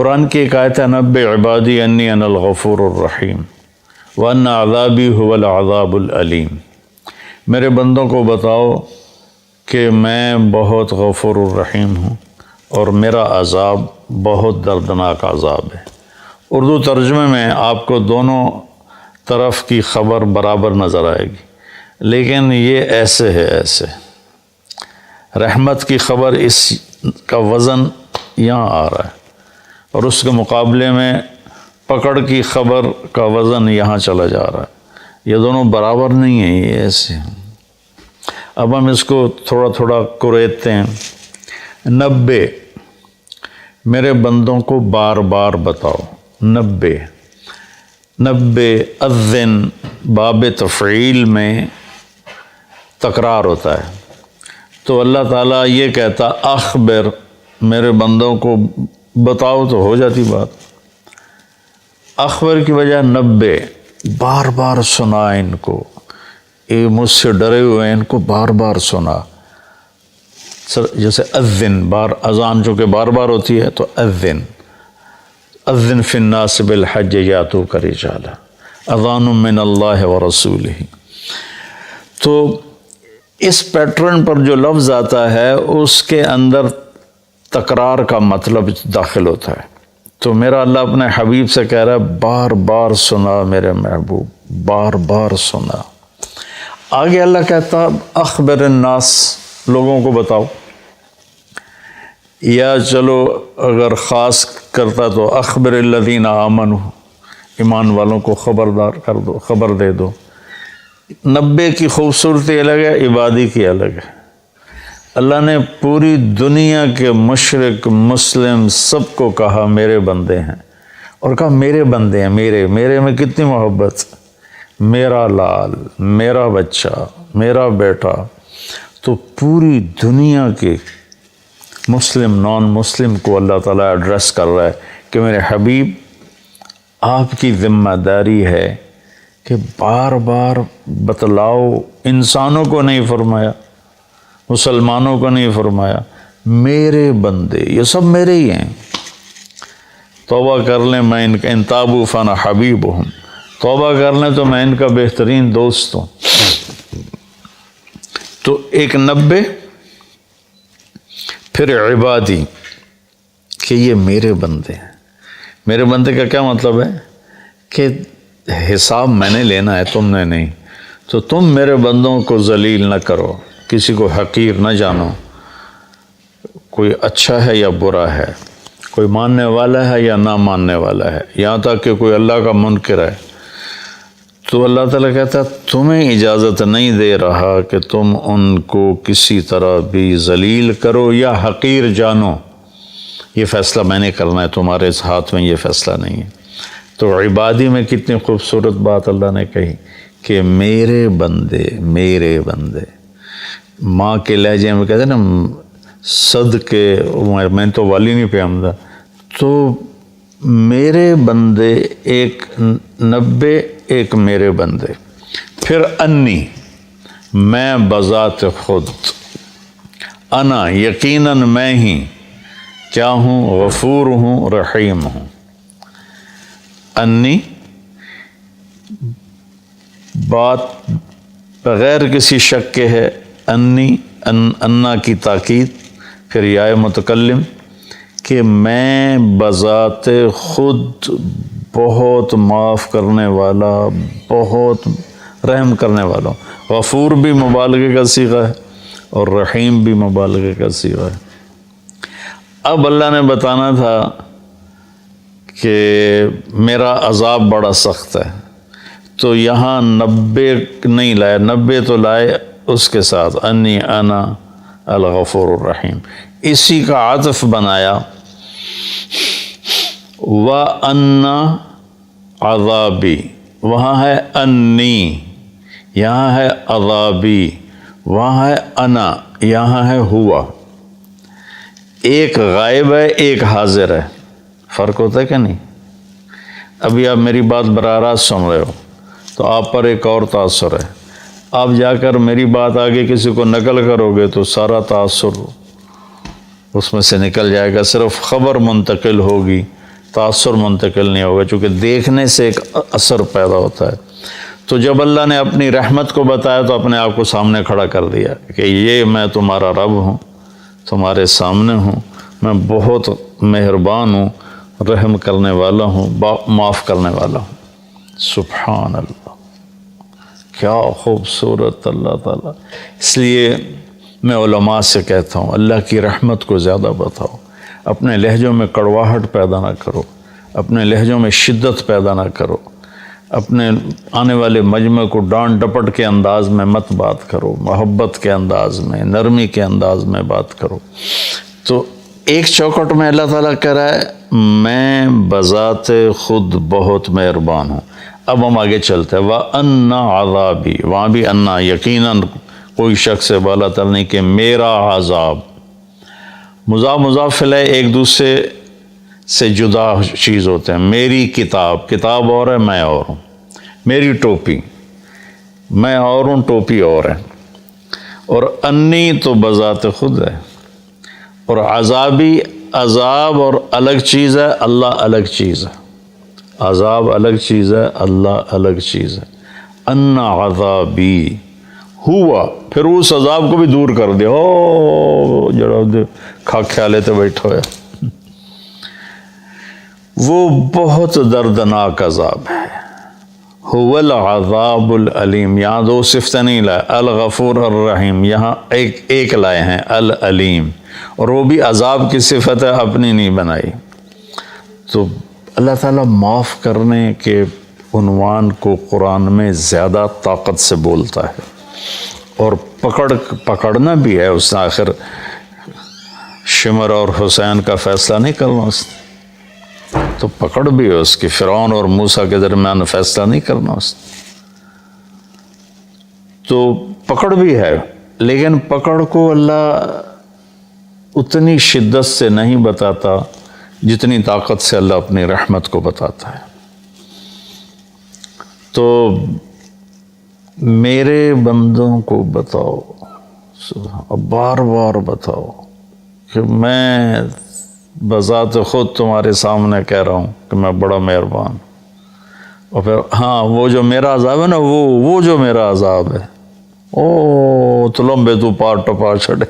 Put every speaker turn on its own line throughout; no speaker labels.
قرآن کی ایک آیت ہے نبئ عبادی انی انا الغفور الرحیم وان عذابی هو العذاب العلیم، میرے بندوں کو بتاؤ کہ میں بہت غفور الرحیم ہوں اور میرا عذاب بہت دردناک عذاب ہے۔ اردو ترجمے میں آپ کو دونوں طرف کی خبر برابر نظر آئے گی، لیکن یہ ایسے ہے، ایسے رحمت کی خبر اس کا وزن یہاں آ رہا ہے اور اس کے مقابلے میں پکڑ کی خبر کا وزن یہاں چلا جا رہا ہے۔ یہ دونوں برابر نہیں ہیں، یہ ایسے ہیں۔ اب ہم اس کو تھوڑا تھوڑا کوریدتے ہیں۔ نبے، میرے بندوں کو بار بار بتاؤ۔ نبے، نبے اذن باب تفعیل میں تکرار ہوتا ہے، تو اللہ تعالیٰ یہ کہتا اخبر، میرے بندوں کو بتاؤ، تو ہو جاتی بات۔ اخبر کی وجہ نبے، بار بار سنا ان کو، یہ مجھ سے ڈرے ہوئے ہیں، ان کو بار بار سنا۔ جیسے اذن، بار اذان جو کہ بار بار ہوتی ہے تو اذن، اذن فی الناس بالحج یاتوک رجالا، اذان من اللہ ورسولہ۔ تو اس پیٹرن پر جو لفظ آتا ہے اس کے اندر تکرار کا مطلب داخل ہوتا ہے۔ تو میرا اللہ اپنے حبیب سے کہہ رہا ہے بار بار سنا میرے محبوب، بار بار سنا۔ آگے اللہ کہتا اخبر الناس، لوگوں کو بتاؤ، یا چلو اگر خاص کرتا تو اخبر الذین آمنوا، ایمان والوں کو خبردار کر دو، خبر دے دو۔ نبے کی خوبصورتی الگ ہے، عبادی کی الگ ہے۔ اللہ نے پوری دنیا کے مشرق مسلم سب کو کہا میرے بندے ہیں، اور کہا میرے بندے ہیں، میرے میں کتنی محبت، میرا لال، میرا بچہ، میرا بیٹا۔ تو پوری دنیا کے مسلم نان مسلم کو اللہ تعالیٰ ایڈریس کر رہا ہے کہ میرے حبیب آپ کی ذمہ داری ہے کہ بار بار بتلاؤ، انسانوں کو نہیں فرمایا، مسلمانوں کو نہیں فرمایا، میرے بندے، یہ سب میرے ہی ہیں، توبہ کر لیں میں ان کا، ان تابوا فانا حبیبہم، توبہ کر لیں تو میں ان کا بہترین دوست ہوں۔ تو ایک نبے، پھر عبادی، کہ یہ میرے بندے ہیں۔ میرے بندے کا کیا مطلب ہے کہ حساب میں نے لینا ہے، تم نے نہیں، تو تم میرے بندوں کو ذلیل نہ کرو، کسی کو حقیر نہ جانو، کوئی اچھا ہے یا برا ہے، کوئی ماننے والا ہے یا نہ ماننے والا ہے، یہاں تک کہ کوئی اللہ کا منکر ہے۔ تو اللہ تعالیٰ کہتا ہے تمہیں اجازت نہیں دے رہا کہ تم ان کو کسی طرح بھی ذلیل کرو یا حقیر جانو، یہ فیصلہ میں نے کرنا ہے، تمہارے اس ہاتھ میں یہ فیصلہ نہیں ہے۔ تو عبادی میں کتنی خوبصورت بات اللہ نے کہی کہ میرے بندے، میرے بندے۔ ماں کے لہجے میں کہتے ہیں نا صدقے، میں تو والی نہیں پہ آمدہ، تو میرے بندے، ایک نبے، ایک میرے بندے۔ پھر انی، میں بذات خود، انا یقیناً میں ہی کیا ہوں، غفور ہوں، رحیم ہوں۔ انی، بات بغیر کسی شک کے ہے، انی، انا کی تاکید، پھر یا متکلم، کہ میں بذات خود بہت معاف کرنے والا، بہت رحم کرنے والا ہوں۔ غفور بھی مبالغے کا صیغہ ہے اور رحیم بھی مبالغے کا صیغہ ہے۔ اب اللہ نے بتانا تھا کہ میرا عذاب بڑا سخت ہے، تو یہاں نبے نہیں لائے، نبے تو لائے اس کے ساتھ انی انا الغفور الرحیم، اسی کا عطف بنایا وَأَنَّ عَذَابِي، وہاں ہے انی، یہاں ہے عذابی، وہاں ہے انا، یہاں ہے ہوا۔ ایک غائب ہے، ایک حاضر ہے، فرق ہوتا ہے کہ نہیں؟ ابھی آپ میری بات براہ راست سن رہے ہو تو آپ پر ایک اور تاثر ہے، آپ جا کر میری بات آگے کسی کو نقل کرو گے تو سارا تاثر اس میں سے نکل جائے گا، صرف خبر منتقل ہوگی، تاثر منتقل نہیں ہوگا، چونکہ دیکھنے سے ایک اثر پیدا ہوتا ہے۔ تو جب اللہ نے اپنی رحمت کو بتایا تو اپنے آپ کو سامنے کھڑا کر دیا کہ یہ میں تمہارا رب ہوں، تمہارے سامنے ہوں، میں بہت مہربان ہوں، رحم کرنے والا ہوں، معاف کرنے والا ہوں۔ سبحان اللہ، کیا خوبصورت اللہ تعالیٰ۔ اس لیے میں علماء سے کہتا ہوں اللہ کی رحمت کو زیادہ بتاؤ، اپنے لہجوں میں کڑواہٹ پیدا نہ کرو، اپنے لہجوں میں شدت پیدا نہ کرو، اپنے آنے والے مجمع کو ڈانٹ ڈپٹ کے انداز میں مت بات کرو، محبت کے انداز میں، نرمی کے انداز میں بات کرو۔ تو ایک چوکٹ میں اللہ تعالیٰ کہہ رہا ہے میں بذات خود بہت مہربان ہوں۔ اب ہم آگے چلتے ہیں، وَأَنَّ عَذَابِي، وہاں بھی انا، یقیناً کوئی شخص سے بالا تر نہیں کہ میرا عذاب۔ مضاف مضاف الیہ ایک دوسرے سے جدا چیز ہوتے ہیں۔ میری کتاب، کتاب اور ہے، میں اور ہوں۔ میری ٹوپی، میں اور ہوں، ٹوپی اور ہے۔ اور انی تو بذات خود ہے، اور عذابی، عذاب اور الگ چیز ہے، اللہ الگ چیز ہے۔ عذاب الگ چیز ہے، اللہ الگ چیز ہے۔ ان عذابی ہوا، پھر اس عذاب کو بھی دور کر دیا، او جڑا کھا کھیالے تے بیٹھا ہوا ہے، وہ بہت دردناک عذاب ہے۔ هو العذاب العلیم، یہاں دو صفتیں نہیں لائے، الغفور الرحیم، یہاں ایک لائے ہیں العلیم، اور وہ بھی عذاب کی صفت ہے، اپنی نہیں بنائی۔ تو اللہ تعالیٰ معاف کرنے کے عنوان کو قرآن میں زیادہ طاقت سے بولتا ہے، اور پکڑنا بھی ہے۔ اس نے آخر شمر اور حسین کا فیصلہ نہیں کرنا، اس نے تو پکڑ بھی ہے اس کی، فرعون اور موسیٰ کے درمیان فیصلہ نہیں کرنا اس نے، تو پکڑ بھی ہے، لیکن پکڑ کو اللہ اتنی شدت سے نہیں بتاتا جتنی طاقت سے اللہ اپنی رحمت کو بتاتا ہے۔ تو میرے بندوں کو بتاؤ، بار بار بتاؤ کہ میں بذات خود تمہارے سامنے کہہ رہا ہوں کہ میں بڑا مہربان، اور پھر ہاں وہ جو میرا عذاب ہے نا، وہ جو میرا عذاب ہے، او تو لمبے تو پار ٹپا چھڑے،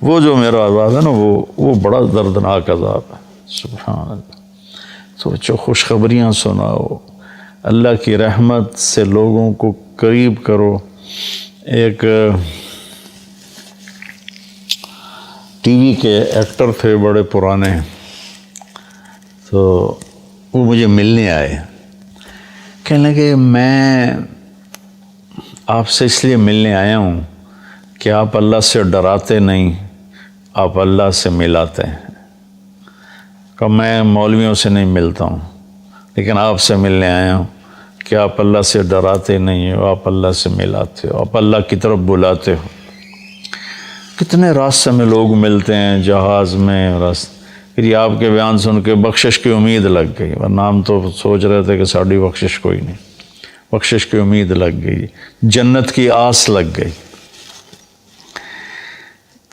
وہ جو میرا عذاب ہے نا، وہ بڑا دردناک عذاب ہے۔ سبحان اللہ۔ تو بچوں خوشخبریاں سناؤ، اللہ کی رحمت سے لوگوں کو قریب کرو۔ ایک ٹی وی کے ایکٹر تھے بڑے پرانے، تو وہ مجھے ملنے آئے، کہنے لگے میں آپ سے اس لیے ملنے آیا ہوں کہ آپ اللہ سے ڈراتے نہیں، آپ اللہ سے ملاتے ہیں۔ کہ میں مولویوں سے نہیں ملتا ہوں، لیکن آپ سے ملنے آیا ہوں کہ آپ اللہ سے ڈراتے نہیں ہو، آپ اللہ سے ملاتے ہو، آپ اللہ کی طرف بلاتے ہو۔ کتنے راستے میں لوگ ملتے ہیں، جہاز میں، پھر یہ آپ کے بیان سن کے بخشش کی امید لگ گئی، ورنہ ہم تو سوچ رہے تھے کہ ساڑھی بخشش کوئی نہیں، بخشش کی امید لگ گئی، جنت کی آس لگ گئی۔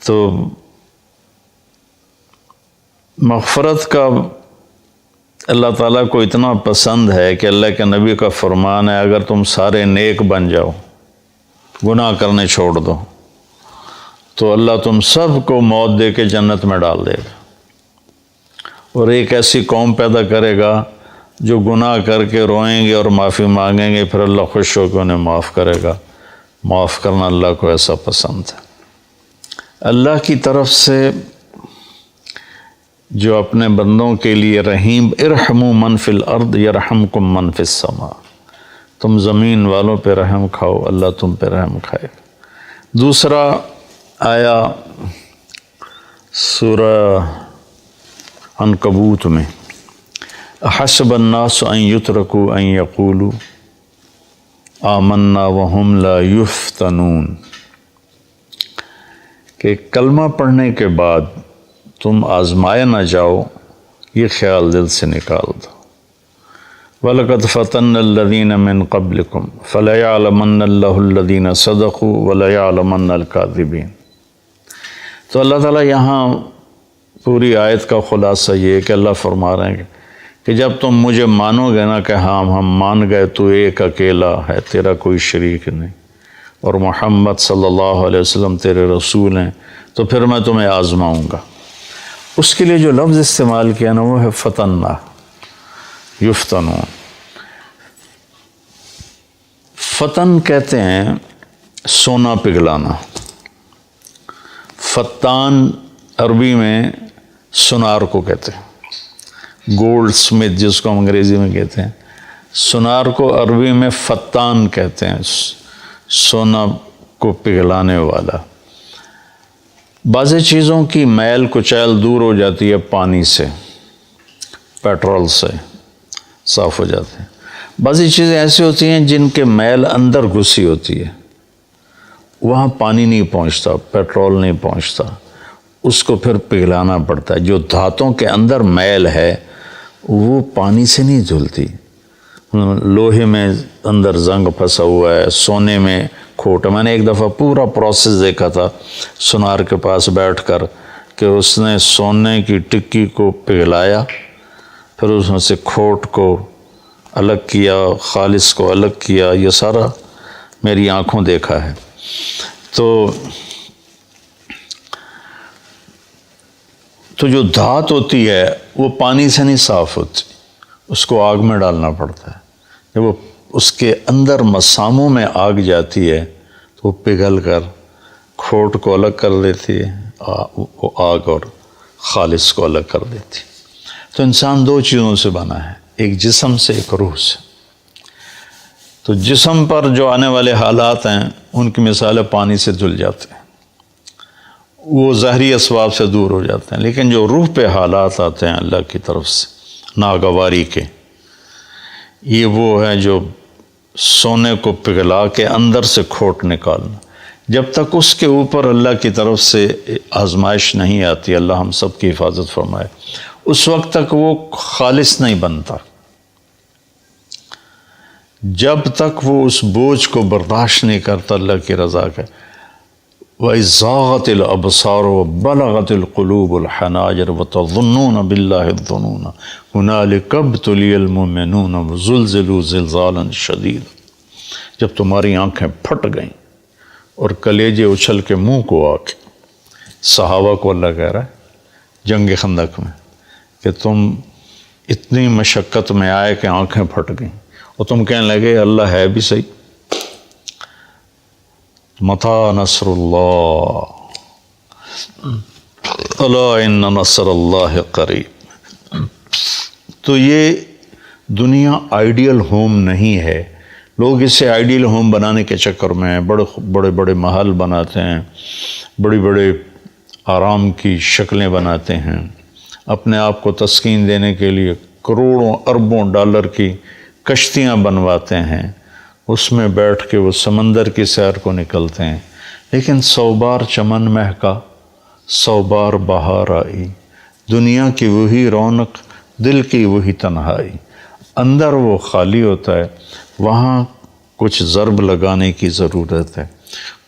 تو مغفرت کا اللہ تعالیٰ کو اتنا پسند ہے کہ اللہ کے نبی کا فرمان ہے اگر تم سارے نیک بن جاؤ، گناہ کرنے چھوڑ دو، تو اللہ تم سب کو موت دے کے جنت میں ڈال دے گا، اور ایک ایسی قوم پیدا کرے گا جو گناہ کر کے روئیں گے اور معافی مانگیں گے، پھر اللہ خوش ہو کے انہیں معاف کرے گا۔ معاف کرنا اللہ کو ایسا پسند ہے۔ اللہ کی طرف سے جو اپنے بندوں کے لیے رحیم، ارحموا من فی الارض یرحمکم من فی السماء، تم زمین والوں پہ رحم کھاؤ، اللہ تم پہ رحم کھائے۔ دوسرا آیا سورہ عنکبوت میں، احسب الناس ان یترکوا ان یقولوا آمنا وہم لا یفتنون، کہ کلمہ پڑھنے کے بعد تم آزمائے نہ جاؤ، یہ خیال دل سے نکال دو۔ وَلَقَدْ فَتَنَّ الَّذِينَ مِن قَبْلِكُمْ فَلَيَعْلَمَنَّ اللَّهُ الَّذِينَ صَدَقُوا وَلَيَعْلَمَنَّ الْكَاذِبِينَ۔ تو اللہ تعالیٰ یہاں پوری آیت کا خلاصہ یہ ہے کہ اللہ فرما رہے ہیں کہ جب تم مجھے مانو گے نا کہ ہاں ہم مان گئے تو ایک اکیلا ہے، تیرا کوئی شریک نہیں، اور محمد صلی اللہ علیہ وسلم تیرے رسول ہیں، تو پھر میں تمہیں آزماؤں گا۔ اس کے لیے جو لفظ استعمال کیا نا وہ ہے فتنہ، یفتنون۔ فتن کہتے ہیں سونا پگھلانا، فتان عربی میں سنار کو کہتے ہیں، گولڈ سمتھ جس کو ہم انگریزی میں کہتے ہیں، سنار کو عربی میں فتان کہتے ہیں، سونا کو پگھلانے والا۔ بعض چیزوں کی میل کچیل دور ہو جاتی ہے پانی سے، پیٹرول سے صاف ہو جاتے ہیں۔ بعضی چیزیں ایسی ہوتی ہیں جن کے میل اندر گھسی ہوتی ہے، وہاں پانی نہیں پہنچتا، پیٹرول نہیں پہنچتا، اس کو پھر پگھلانا پڑتا ہے۔ جو دھاتوں کے اندر میل ہے وہ پانی سے نہیں دھلتی۔ لوہے میں اندر زنگ پھنسا ہوا ہے، سونے میں کھوٹ۔ میں نے ایک دفعہ پورا پروسیس دیکھا تھا سنار کے پاس بیٹھ کر کہ اس نے سونے کی ٹکی کو پگھلایا، پھر اس میں سے کھوٹ کو الگ کیا، خالص کو الگ کیا، یہ سارا میری آنکھوں دیکھا ہے۔ تو جو دھات ہوتی ہے وہ پانی سے نہیں صاف ہوتی، اس کو آگ میں ڈالنا پڑتا ہے۔ جب وہ اس کے اندر مساموں میں آگ جاتی ہے تو وہ پگھل کر کھوٹ کو الگ کر دیتی ہے، وہ آگ اور خالص کو الگ کر دیتی ہے۔ تو انسان دو چیزوں سے بنا ہے، ایک جسم سے، ایک روح سے۔ تو جسم پر جو آنے والے حالات ہیں ان کی مثال پانی سے دھل جاتے ہیں، وہ ظاہری اسباب سے دور ہو جاتے ہیں، لیکن جو روح پہ حالات آتے ہیں اللہ کی طرف سے ناگواری کے، یہ وہ ہے جو سونے کو پگھلا کے اندر سے کھوٹ نکالنا۔ جب تک اس کے اوپر اللہ کی طرف سے آزمائش نہیں آتی، اللہ ہم سب کی حفاظت فرمائے، اس وقت تک وہ خالص نہیں بنتا۔ جب تک وہ اس بوجھ کو برداشت نہیں کرتا اللہ کی رضا کا۔ وَإِذْ زَاغَتِ الْأَبْصَارُ وَبَلَغَتِ الْقُلُوبُ الْحَنَاجِرَ وَتَظُنُّونَ بِاللَّهِ الظُّنُونَ هُنَالِكَ ابْتُلِيَ الْمُؤْمِنُونَ وَزُلْزِلُوا زِلْزَالًا شَدِيدًا۔ جب تمہاری آنکھیں پھٹ گئیں اور کلیجے اچھل کے منہ کو آ کے، صحابہ کو اللہ کہہ رہا ہے جنگ خندق میں کہ تم اتنی مشقت میں آئے کہ آنکھیں پھٹ گئیں، اور تم کہنے لگے اللہ ہے بھی صحیح۔ متی نصر اللہ، الا ان نصر اللہ قریب۔ تو یہ دنیا آئیڈیل ہوم نہیں ہے۔ لوگ اسے آئیڈیل ہوم بنانے کے چکر میں بڑے بڑے محل بناتے ہیں، بڑی بڑے آرام کی شکلیں بناتے ہیں، اپنے آپ کو تسکین دینے کے لیے کروڑوں اربوں ڈالر کی کشتیاں بنواتے ہیں، اس میں بیٹھ کے وہ سمندر کی سیر کو نکلتے ہیں۔ لیکن 100 بار چمن مہکا، 100 بار بہار آئی، دنیا کی وہی رونق، دل کی وہی تنہائی۔ اندر وہ خالی ہوتا ہے، وہاں کچھ ضرب لگانے کی ضرورت ہے۔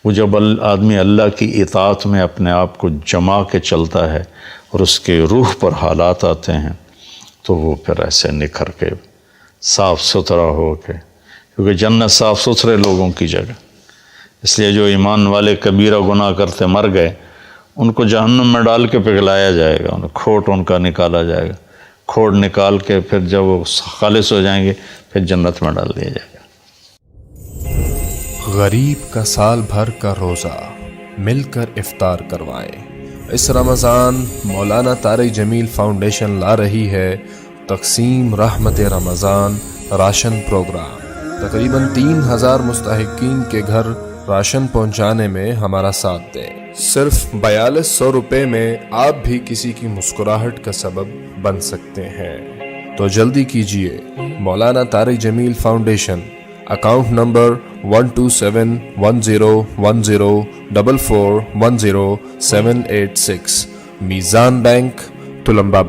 وہ جب آدمی اللہ کی اطاعت میں اپنے آپ کو جما کے چلتا ہے اور اس کے روح پر حالات آتے ہیں تو وہ پھر ایسے نکھر کے صاف ستھرا ہو کے، کیونکہ جنت صاف ستھرے لوگوں کی جگہ، اس لیے جو ایمان والے کبیرہ گناہ کرتے مر گئے ان کو جہنم میں ڈال کے پگھلایا جائے گا، کھوٹ ان کا نکالا جائے گا، کھوٹ نکال کے پھر جب وہ خالص ہو جائیں گے پھر جنت میں ڈال دیا جائے گا۔
غریب کا سال بھر کا روزہ، مل کر افطار کروائیں۔ اس رمضان مولانا طارق جمیل فاؤنڈیشن لا رہی ہے تقسیم رحمت رمضان راشن پروگرام۔ تقریباً 3000 مستحقین کے گھر راشن پہنچانے میں ہمارا ساتھ دیں۔ صرف 4200 روپے میں آپ بھی کسی کی مسکراہٹ کا سبب بن سکتے ہیں، تو جلدی کیجیے۔ مولانا طارق جمیل فاؤنڈیشن، اکاؤنٹ نمبر 127101044100786، میزان بینک، تلمبہ